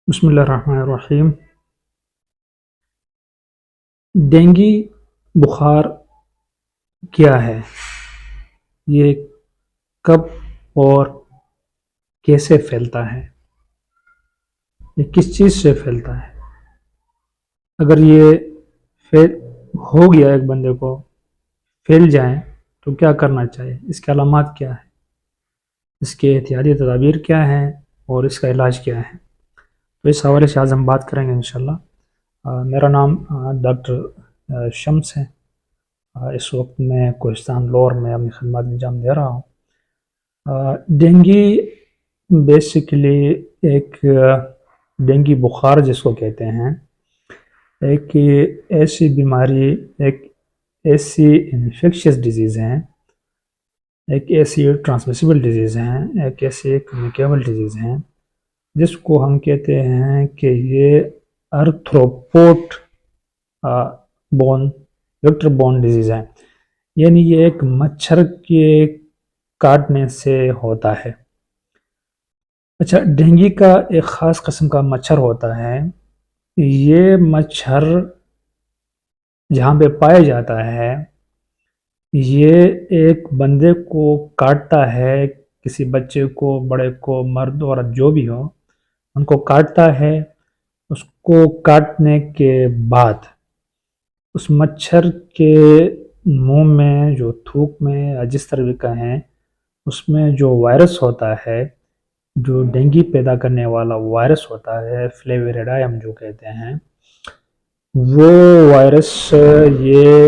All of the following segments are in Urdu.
بسم اللہ الرحمن الرحیم۔ ڈینگی بخار کیا ہے؟ یہ کب اور کیسے پھیلتا ہے؟ یہ کس چیز سے پھیلتا ہے؟ اگر یہ ہو گیا ایک بندے کو پھیل جائیں تو کیا کرنا چاہیے؟ اس کے علامات کیا ہیں؟ اس کے احتیاطی تدابیر کیا ہیں اور اس کا علاج کیا ہے؟ تو اس حوالے سے آج ہم بات کریں گے انشاءاللہ۔ میرا نام ڈاکٹر شمس ہے۔ اس وقت میں کوہستان لور میں اپنی خدمات انجام دے رہا ہوں۔ ڈینگی بیسیکلی ایک ڈینگی بخار جس کو کہتے ہیں، ایک ایسی بیماری، ایک ایسی انفیکشس ڈیزیز ہیں، ایک ایسی ٹرانسمیسیبل ڈیزیز ہیں، ایک ایسی کمیونیکیبل ڈیزیز ہیں جس کو ہم کہتے ہیں کہ یہ ارتھروپوڈ بون ویکٹر بون ڈیزیز ہے، یعنی یہ ایک مچھر کے کاٹنے سے ہوتا ہے۔ اچھا، ڈینگی کا ایک خاص قسم کا مچھر ہوتا ہے۔ یہ مچھر جہاں پہ پایا جاتا ہے، یہ ایک بندے کو کاٹتا ہے، کسی بچے کو، بڑے کو، مرد عورت جو بھی ہو، ان کو کاٹتا ہے۔ اس کو کاٹنے کے بعد اس مچھر کے منہ میں جو تھوک میں یا جس طرح بھی کہیں، اس میں جو وائرس ہوتا ہے، جو ڈینگی پیدا کرنے والا وائرس ہوتا ہے، فلیویریڈائی جو کہتے ہیں، وہ وائرس یہ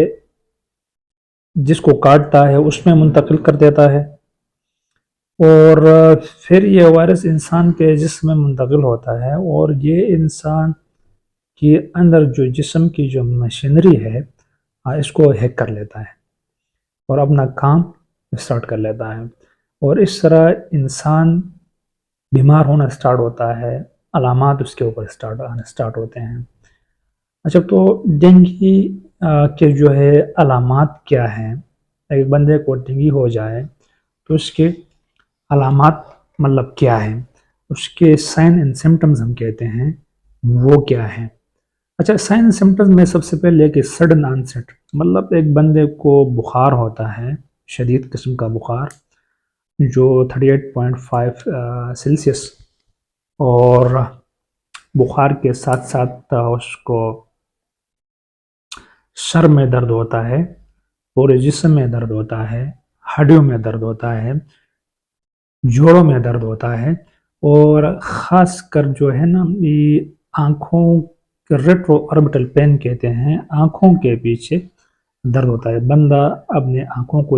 جس کو کاٹتا ہے اس میں منتقل کر دیتا ہے، اور پھر یہ وائرس انسان کے جسم میں منتقل ہوتا ہے، اور یہ انسان کے اندر جو جسم کی جو مشینری ہے اس کو ہیک کر لیتا ہے اور اپنا کام اسٹارٹ کر لیتا ہے، اور اس طرح انسان بیمار ہونا اسٹارٹ ہوتا ہے، علامات اس کے اوپر اسٹارٹ ہوتے ہیں۔ اچھا، تو ڈینگی کے جو ہے علامات کیا ہیں؟ ایک بندے کو ڈینگی ہو جائے تو اس کے علامات مطلب کیا ہیں؟ اس کے سائن اینڈ سمٹمز ہم کہتے ہیں، وہ کیا ہیں؟ اچھا، سائن اینڈ سمٹمز میں سب سے پہلے کہ سڈن آنسٹ، مطلب ایک بندے کو بخار ہوتا ہے، شدید قسم کا بخار جو 38.5 سیلسیس، اور بخار کے ساتھ ساتھ اس کو سر میں درد ہوتا ہے، پورے جسم میں درد ہوتا ہے، ہڈیوں میں درد ہوتا ہے، جوڑوں میں درد ہوتا ہے، اور خاص کر جو ہے نا یہ آنکھوں ریٹرو آربیٹل پین کہتے ہیں، آنکھوں کے پیچھے درد ہوتا ہے۔ بندہ اپنے آنکھوں کو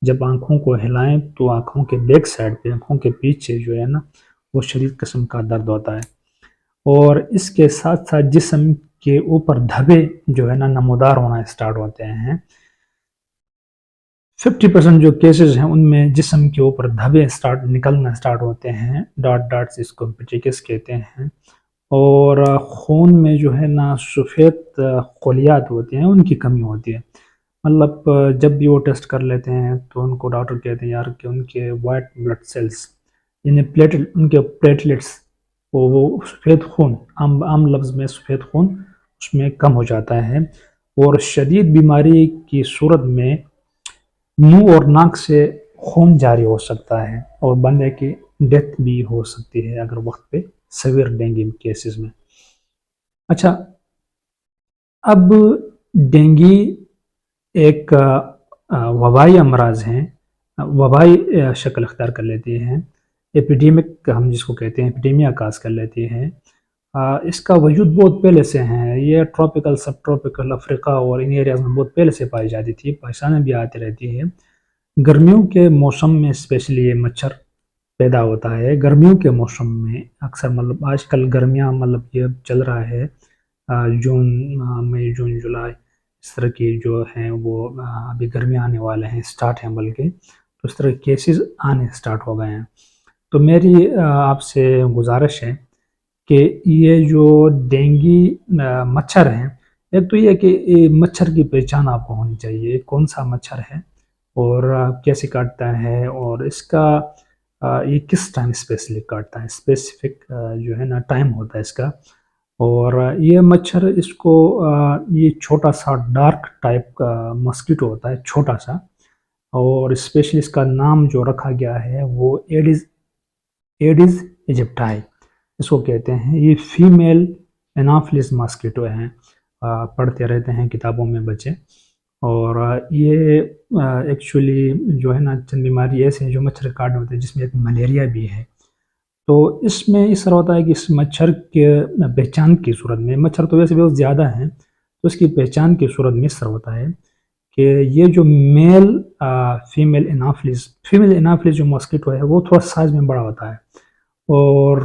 جب آنکھوں کو ہلائیں تو آنکھوں کے بیک سائڈ پہ، آنکھوں کے پیچھے جو ہے نا وہ شدید قسم کا درد ہوتا ہے، اور اس کے ساتھ ساتھ جسم کے اوپر دھبے جو ہے نا نمودار ہونا اسٹارٹ ہوتے ہیں۔ 50% جو کیسز ہیں ان میں جسم کے اوپر دھبے نکلنا اسٹارٹ ہوتے ہیں، ڈاٹس اس کو پیٹیکس کہتے ہیں، اور خون میں جو ہے نا سفید خلیات ہوتے ہیں ان کی کمی ہوتی ہے۔ مطلب جب بھی وہ ٹیسٹ کر لیتے ہیں تو ان کو ڈاکٹر کہتے ہیں یار کہ ان کے وائٹ بلڈ سیلز، یعنی ان کے پلیٹلیٹس، وہ سفید خون، عام لفظ میں سفید خون اس میں کم ہو جاتا ہے، اور شدید بیماری کی صورت میں منہ اور ناک سے خون جاری ہو سکتا ہے، اور بندے کی ڈیتھ بھی ہو سکتی ہے اگر وقت پہ سیویر ڈینگی کیسز میں۔ اچھا، اب ڈینگی ایک وبائی امراض ہیں، وبائی شکل اختیار کر لیتی ہیں، ایپیڈیمک ہم جس کو کہتے ہیں، ایپیڈیمیا کاز کر لیتی ہیں۔ اس کا وجود بہت پہلے سے ہے، یہ ٹراپیکل، سب ٹراپیکل، افریقہ اور ان ایریاز میں بہت پہلے سے پائی جاتی تھی، پاکستان میں بھی آتی رہتی ہے۔ گرمیوں کے موسم میں اسپیشلی یہ مچھر پیدا ہوتا ہے، گرمیوں کے موسم میں اکثر، مطلب آج کل گرمیاں مطلب یہ چل رہا ہے مئی، جون، جولائی، اس طرح کی جو ہیں وہ ابھی گرمیاں آنے والے ہیں، سٹارٹ ہیں بلکہ، تو اس طرح کیسز آنے سٹارٹ ہو گئے ہیں۔ تو میری آپ سے گزارش ہے کہ یہ جو ڈینگی مچھر ہیں، ایک تو یہ کہ مچھر کی پہچان آپ کو ہونی چاہیے، کون سا مچھر ہے اور کیسے کاٹتا ہے، اور اس کا یہ کس ٹائم اسپیشلی کاٹتا ہے، اسپیسیفک جو ہے نا ٹائم ہوتا ہے اس کا. اور یہ مچھر اس کو یہ چھوٹا سا ڈارک ٹائپ کا مسکیٹو ہوتا ہے، چھوٹا سا، اور اسپیشلی اس کا نام جو رکھا گیا ہے وہ ایڈز ایجپٹائی اس کو کہتے ہیں. یہ فیمیل انافلس ماسکیٹو ہیں، پڑھتے رہتے ہیں کتابوں میں بچے. اور یہ ایکچولی جو ہے نا چند بیماری ایسے ہیں جو مچھر کاٹنے ہوتے ہیں، جس میں ایک ملیریا بھی ہے. تو اس میں اس طرح ہوتا ہے کہ اس مچھر کے پہچان کی صورت میں، مچھر تو ویسے بہت زیادہ ہیں، تو اس کی پہچان کی صورت میں اس طرح ہوتا ہے کہ یہ جو فیمیل انافلس جو ماسکیٹو ہے وہ تھوڑا سائز میں بڑا ہوتا ہے، اور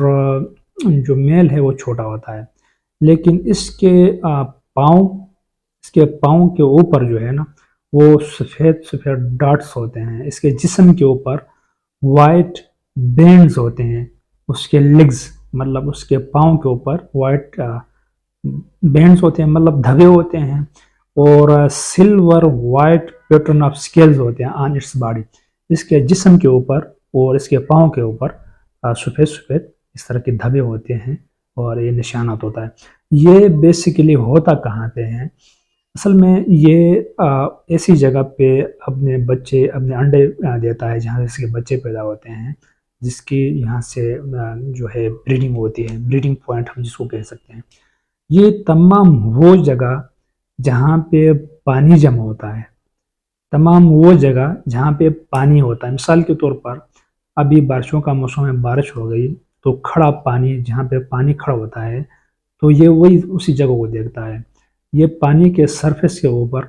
جو میل ہے وہ چھوٹا ہوتا ہے. لیکن اس کے پاؤں کے اوپر جو ہے نا وہ سفید ڈاٹس ہوتے ہیں. اس کے جسم کے اوپر وائٹ بینڈز ہوتے ہیں. اس کے لیگز مطلب اس کے پاؤں کے اوپر وائٹ بینڈز ہوتے ہیں، مطلب دھبے ہوتے ہیں، اور silver white pattern of scales ہوتے ہیں آن اٹس باڈی. اس کے جسم کے اوپر اور اس کے پاؤں کے اوپر سفید اس طرح کے دھبے ہوتے ہیں، اور یہ نشانات ہوتا ہے. یہ بیسیکلی ہوتا کہاں پہ ہے؟ اصل میں یہ ایسی جگہ پہ اپنے انڈے دیتا ہے جہاں اس کے بچے پیدا ہوتے ہیں، جس کی یہاں سے جو ہے بریڈنگ ہوتی ہے، بریڈنگ پوائنٹ ہم جس کو کہہ سکتے ہیں. یہ تمام وہ جگہ جہاں پہ پانی جمع ہوتا ہے، تمام وہ جگہ جہاں پہ پانی ہوتا ہے. مثال کے طور پر ابھی بارشوں کا موسم میں بارش ہو گئی تو کھڑا پانی، جہاں پہ پانی کھڑا ہوتا ہے، تو یہ وہی اسی جگہ کو دیکھتا ہے. یہ پانی کے سرفیس کے اوپر،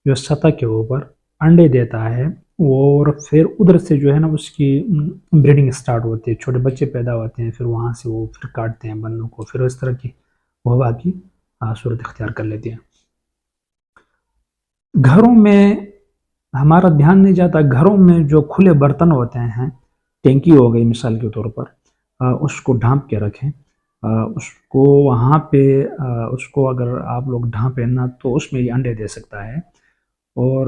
جو سطح کے اوپر انڈے دیتا ہے، اور پھر ادھر سے جو ہے نا اس کی بریڈنگ سٹارٹ ہوتی ہے، چھوٹے بچے پیدا ہوتے ہیں، پھر وہاں سے وہ پھر کاٹتے ہیں بندوں کو، پھر اس طرح کی وبا کی صورت اختیار کر لیتی ہیں. گھروں میں ہمارا دھیان نہیں جاتا، گھروں میں جو کھلے برتن ہوتے ہیں، ٹینکی ہو گئی مثال کے طور پر، اس کو ڈھانپ کے رکھیں. اس کو وہاں پہ اس کو اگر آپ لوگ ڈھانپیں نا تو اس میں یہ انڈے دے سکتا ہے. اور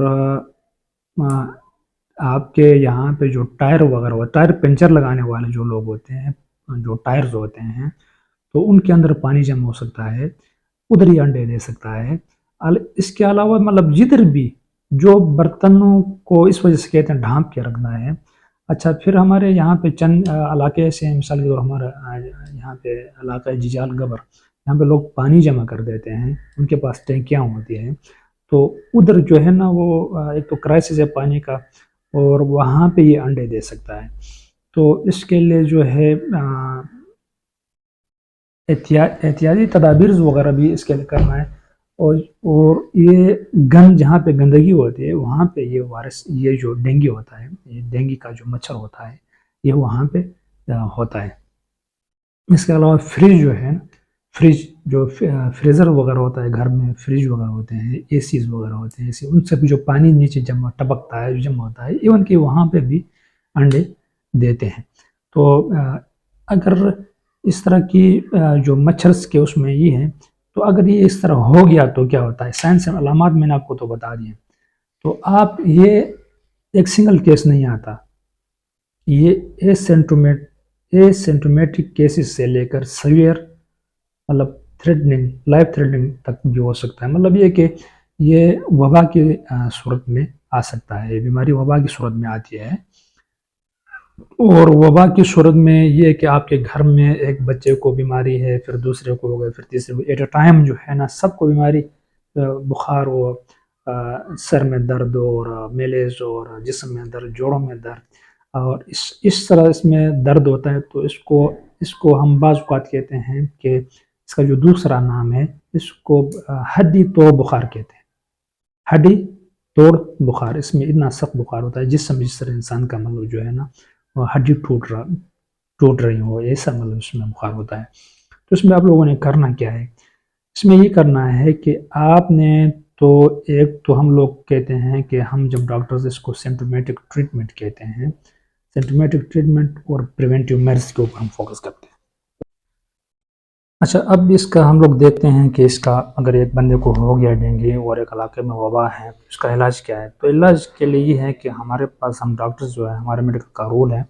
آپ کے یہاں پہ جو ٹائر وغیرہ ہو، ٹائر پنچر لگانے والے جو لوگ ہوتے ہیں، جو ٹائرز ہوتے ہیں، تو ان کے اندر پانی جمع ہو سکتا ہے، ادھر ہی انڈے دے سکتا ہے. اس کے علاوہ مطلب جدھر بھی جو برتنوں کو اس وجہ سے کہتے ہیں ڈھانپ کے رکھنا ہے. اچھا، پھر ہمارے یہاں پہ چند علاقے ایسے ہیں، مثال کے طور ہمارا یہاں پہ علاقہ جیجال گبر، یہاں پہ لوگ پانی جمع کر دیتے ہیں، ان کے پاس ٹینکیاں ہوتی ہیں. تو ادھر جو ہے نا وہ ایک تو کرائسس ہے پانی کا، اور وہاں پہ یہ انڈے دے سکتا ہے. تو اس کے لیے جو ہے احتیاطی تدابیر وغیرہ بھی اس کے لیے کرنا ہے. اور یہ جہاں پہ گندگی ہوتی ہے وہاں پہ یہ وائرس، یہ جو ڈینگی ہوتا ہے، یہ ڈینگی کا جو مچھر ہوتا ہے، یہ وہاں پہ ہوتا ہے. اس کے علاوہ فریج جو ہے، جو فریزر وغیرہ ہوتا ہے گھر میں، فریج وغیرہ ہوتے ہیں، اے سیز وغیرہ ہوتے ہیں، ان سے بھی جو پانی نیچے ٹپکتا ہے، جمع ہوتا ہے، ایون کہ وہاں پہ بھی انڈے دیتے ہیں. تو اگر اس طرح کی جو مچھرس کے اس میں یہ ہیں، تو اگر یہ اس طرح ہو گیا تو کیا ہوتا ہے؟ سائنس علامات میں نے آپ کو تو بتا دیے. تو آپ یہ ایک سنگل کیس نہیں آتا، یہ سینٹومیٹرک کیسز سے لے کر سیویئر مطلب لائف تھریٹنگ تک بھی ہو سکتا ہے. مطلب یہ کہ یہ وبا کی صورت میں آ سکتا ہے، یہ بیماری وبا کی صورت میں آتی ہے. اور وبا کی صورت میں یہ کہ آپ کے گھر میں ایک بچے کو بیماری ہے، پھر دوسرے کو ہو گئے، پھر تیسرے کو، ایٹ اے ٹائم جو ہے نا سب کو بیماری، بخار ہو، سر میں درد اور میلیز اور جسم میں درد، جوڑوں میں درد، اور اس طرح اس میں درد ہوتا ہے. تو اس کو ہم بعض اوقات کہتے ہیں کہ اس کا جو دوسرا نام ہے، اس کو ہڈی توڑ بخار کہتے ہیں. ہڈی توڑ بخار، اس میں اتنا سخت بخار ہوتا ہے جس طرح انسان کا مطلب جو ہے نا ہڈی ٹوٹ رہی ہو، ایسا مطلب اس میں بخار ہوتا ہے. تو اس میں آپ لوگوں نے کرنا کیا ہے؟ اس میں یہ کرنا ہے کہ آپ نے تو ایک تو ہم لوگ کہتے ہیں کہ ہم جب ڈاکٹرز اس کو سمپٹومیٹک ٹریٹمنٹ کہتے ہیں، سمپٹومیٹک ٹریٹمنٹ اور پریونٹیو میئرز کے اوپر ہم فوکس کرتے ہیں. اچھا، اب اس کا ہم لوگ دیکھتے ہیں کہ اس کا اگر ایک بندے کو ہو گیا ڈینگی اور ایک علاقے میں وبا ہے، اس کا علاج کیا ہے؟ تو علاج کے لیے یہ ہے کہ ہمارے پاس ہم ڈاکٹرز جو ہے، ہمارے میڈیکل کا رول ہے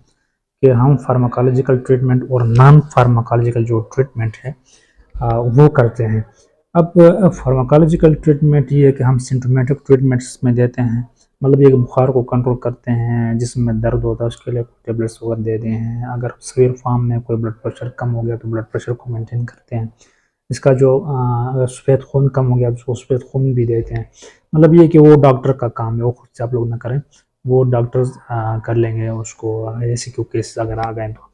کہ ہم فارماکالوجیکل ٹریٹمنٹ اور نان فارماکالوجیکل جو ٹریٹمنٹ ہے وہ کرتے ہیں۔ اب فارماکالوجیکل ٹریٹمنٹ یہ ہے کہ ہم سمپٹومیٹک ٹریٹمنٹس میں دیتے ہیں، مطلب یہ کہ بخار کو کنٹرول کرتے ہیں، جسم میں درد ہوتا ہے اس کے لیے ٹیبلٹس وغیرہ دے دے ہیں، اگر سویر فارم میں کوئی بلڈ پریشر کم ہو گیا تو بلڈ پریشر کو مینٹین کرتے ہیں، اس کا جو اگر سفید خون کم ہو گیا تو اس کو سفید خون بھی دیتے ہیں۔ مطلب یہ کہ وہ ڈاکٹر کا کام ہے، وہ خود سے آپ لوگ نہ کریں، وہ ڈاکٹرز کر لیں گے اس کو، ایسے کیوں کیسز اگر آ گئے تو۔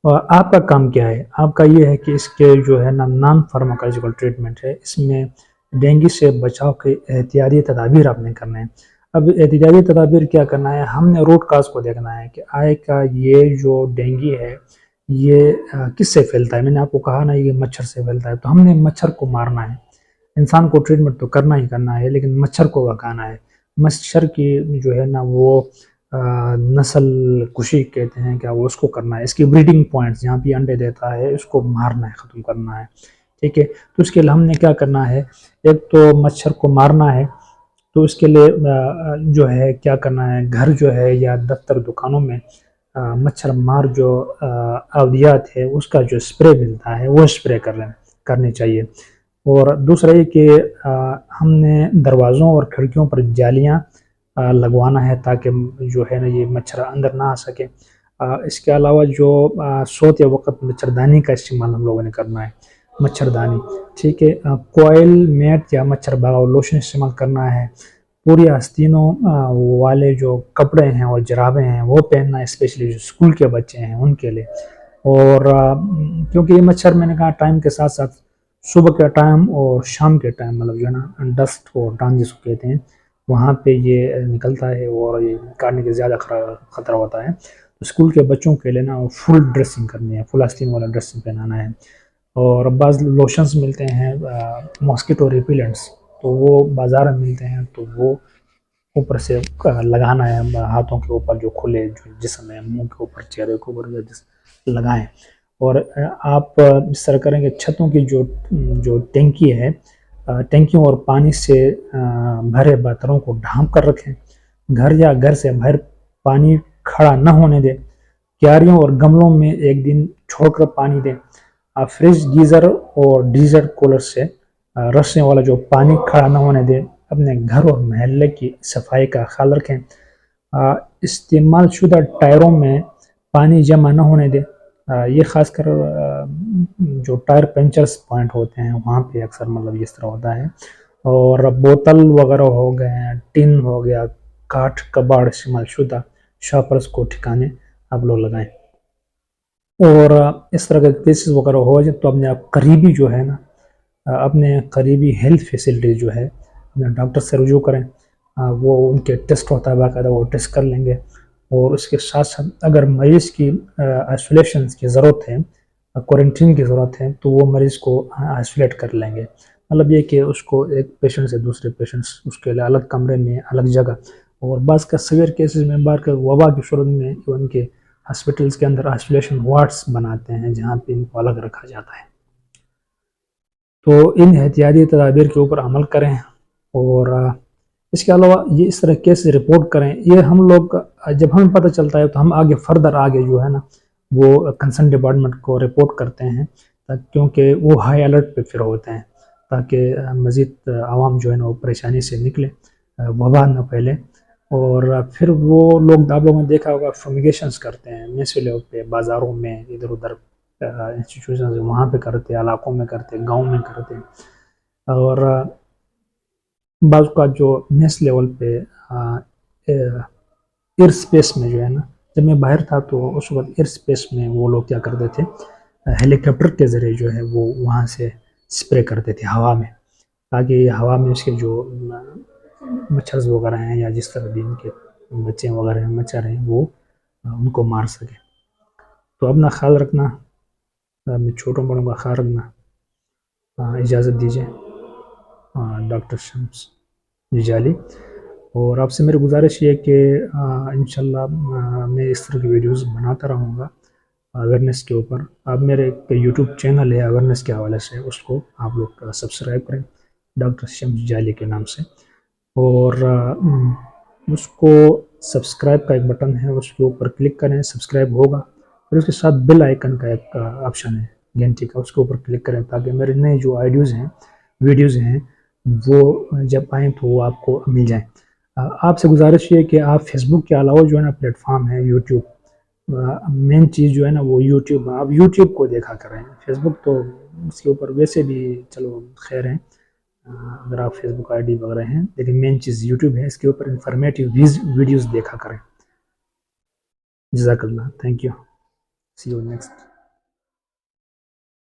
اور آپ کا کام کیا ہے؟ آپ کا یہ ہے کہ اس کے جو ہے نا نان فارماکالوجیکل ٹریٹمنٹ ہے، اس میں ڈینگی سے بچاؤ کے احتیاطی تدابیر آپ نے کرنا ہے۔ اب احتیاطی تدابیر کیا کرنا ہے؟ ہم نے روٹ کاز کو دیکھنا ہے کہ آئے کا یہ جو ڈینگی ہے یہ کس سے پھیلتا ہے۔ میں نے آپ کو کہا نا یہ مچھر سے پھیلتا ہے، تو ہم نے مچھر کو مارنا ہے۔ انسان کو ٹریٹمنٹ تو کرنا ہی کرنا ہے، لیکن مچھر کو بھگانا ہے۔ مچھر کی جو ہے نا وہ نسل کشی کہتے ہیں کیا، وہ اس کو کرنا ہے، اس کی بریڈنگ پوائنٹس جہاں بھی انڈے دیتا ہے اس کو مارنا ہے، ختم کرنا ہے، ٹھیک ہے۔ تو اس کے لیے ہم نے کیا کرنا ہے؟ ایک تو مچھر کو مارنا ہے، تو اس کے لیے جو ہے کیا کرنا ہے، گھر جو ہے یا دفتر دکانوں میں مچھر مار جو ادویات ہے اس کا جو اسپرے ملتا ہے وہ اسپرے کرنے چاہیے۔ اور دوسرا یہ کہ ہم نے دروازوں اور کھڑکیوں پر جالیاں لگوانا ہے تاکہ جو ہے نا یہ مچھر اندر نہ آ سکے۔ اس کے علاوہ جو سوتے وقت مچھردانی کا استعمال ہم لوگوں نے کرنا ہے، مچھردانی، ٹھیک ہے۔ کوئل میٹ یا مچھر بھگاؤ لوشن استعمال کرنا ہے۔ پوری آستینوں والے جو کپڑے ہیں اور جرابیں ہیں وہ پہننا ہے، اسپیشلی جو اسکول کے بچے ہیں ان کے لیے۔ اور کیونکہ یہ مچھر میں نے کہا ٹائم کے ساتھ ساتھ صبح کے ٹائم اور شام کے ٹائم، مطلب جو ہے نا ڈسٹ اور ڈان جس کو کہتے ہیں، وہاں پہ یہ نکلتا ہے اور یہ کاٹنے کے زیادہ خطرہ ہوتا ہے۔ اسکول کے بچوں کے لیے نا فل ڈریسنگ کرنی ہے، فل آستین والا ڈریسنگ پہنانا ہے۔ اور بعض لوشنز ملتے ہیں ماسکیٹو ریپیلنٹس، تو وہ بازار میں ملتے ہیں، تو وہ اوپر سے لگانا ہے ہاتھوں کے اوپر، جو کھلے جو جسم ہے، منہ کے اوپر، چہرے کے اوپر لگائیں۔ اور آپ اس طرح کریں کہ چھتوں کی جو ٹینکی ہے، ٹینکیوں اور پانی سے بھرے برتنوں کو ڈھانپ کر رکھیں۔ گھر یا گھر سے باہر پانی کھڑا نہ ہونے دیں۔ کیاریوں اور گملوں میں ایک دن چھوڑ کر پانی دیں۔ فریج، گیزر اور ڈیزل کولر سے رسنے والا جو پانی کھڑا نہ ہونے دیں۔ اپنے گھر اور محلے کی صفائی کا خیال رکھیں۔ استعمال شدہ ٹائروں میں پانی جمع نہ ہونے دیں۔ یہ خاص کر جو ٹائر پنچرز پوائنٹ ہوتے ہیں وہاں پہ اکثر مطلب اس طرح ہوتا ہے۔ اور بوتل وغیرہ ہو گئے ہیں، ٹن ہو گیا، کاٹھ کباڑ استعمال شدہ شاپرز کو ٹھکانے آپ لوگ لگائیں۔ اور اس طرح کے کیسز وغیرہ ہو جائے تو اپنے قریبی جو ہے نا، اپنے قریبی ہیلتھ فیسلٹی جو ہے اپنے ڈاکٹر سے رجوع کریں، وہ ان کے ٹیسٹ ہوتا ہے باقاعدہ، وہ ٹیسٹ کر لیں گے۔ اور اس کے ساتھ ساتھ اگر مریض کی آئسولیشن کی ضرورت ہے، کوارنٹین کی ضرورت ہے، تو وہ مریض کو آئسولیٹ کر لیں گے۔ مطلب یہ کہ اس کو ایک پیشنٹ سے دوسرے پیشنٹ اس کے لیے الگ کمرے میں، الگ جگہ۔ اور بعض کا سویر کیسز میں بار کا وبا کی صورت میں ان کے ہاسپٹلس کے اندر آئسولیشن وارڈز بناتے ہیں جہاں پہ ان کو الگ رکھا جاتا ہے۔ تو ان احتیاطی تدابیر کے اوپر عمل کریں، اور اس کے علاوہ یہ اس طرح کیس رپورٹ کریں۔ یہ ہم لوگ جب ہمیں پتہ چلتا ہے تو ہم آگے جو ہے نا وہ کنسرن ڈپارٹمنٹ کو رپورٹ کرتے ہیں، کیونکہ وہ ہائی الرٹ پہ پھر ہوتے ہیں تاکہ مزید عوام جو ہے نا وہ پریشانی سے نکلے، وبا نہ پھیلے۔ اور پھر وہ لوگ آپ لوگوں نے دیکھا ہوگا فومیگیشنز کرتے ہیں میونسپل لیول پہ، بازاروں میں، ادھر ادھر انسٹیٹیوشنز وہاں پہ کرتے، علاقوں میں کرتے، گاؤں میں کرتے۔ اور بعض کا جو میس لیول پہ ایئر سپیس میں جو ہے نا، جب میں باہر تھا تو اس وقت ایئر سپیس میں وہ لوگ کیا کرتے تھے، ہیلی کاپٹر کے ذریعے جو ہے وہ وہاں سے سپرے کرتے تھے ہوا میں، تاکہ یہ ہوا میں اس کے جو مچھرز وغیرہ ہیں یا جس طرح بھی ان کے بچے وغیرہ ہیں، مچھر ہیں، وہ ان کو مار سکے۔ تو اپنا خیال رکھنا، اپنے چھوٹوں بڑوں کا خیال رکھنا۔ اجازت دیجیے، ڈاکٹر شمس جالی۔ اور آپ سے میری گزارش یہ ہے کہ انشاءاللہ میں اس طرح کی ویڈیوز بناتا رہوں گا اویئرنیس کے اوپر۔ آپ میرے یوٹیوب چینل ہے اویئرنیس کے حوالے سے، اس کو آپ لوگ سبسکرائب کریں ڈاکٹر شمس جالی کے نام سے، اور اس کو سبسکرائب کا ایک بٹن ہے، اس کے اوپر کلک کریں، سبسکرائب ہوگا، اور اس کے ساتھ بیل آئیکن کا ایک آپشن ہے گھنٹی کا، اس کے اوپر کلک کریں تاکہ میرے نئے جو ویڈیوز ہیں وہ جب آئیں تو وہ آپ کو مل جائیں۔ آپ سے گزارش یہ کہ آپ فیس بک کے علاوہ جو ہے نا پلیٹ فارم ہے یوٹیوب، مین چیز جو ہے نا وہ یوٹیوب، آپ یوٹیوب کو دیکھا کریں، فیس بک تو اس کے اوپر ویسے بھی چلو خیر ہیں اگر آپ فیس بک آئی ڈی وغیرہ ہیں، لیکن مین چیز یوٹیوب ہے، اس کے اوپر انفارمیٹیو ویڈیوز دیکھا کریں۔ جزاک اللہ، thank you, see you next.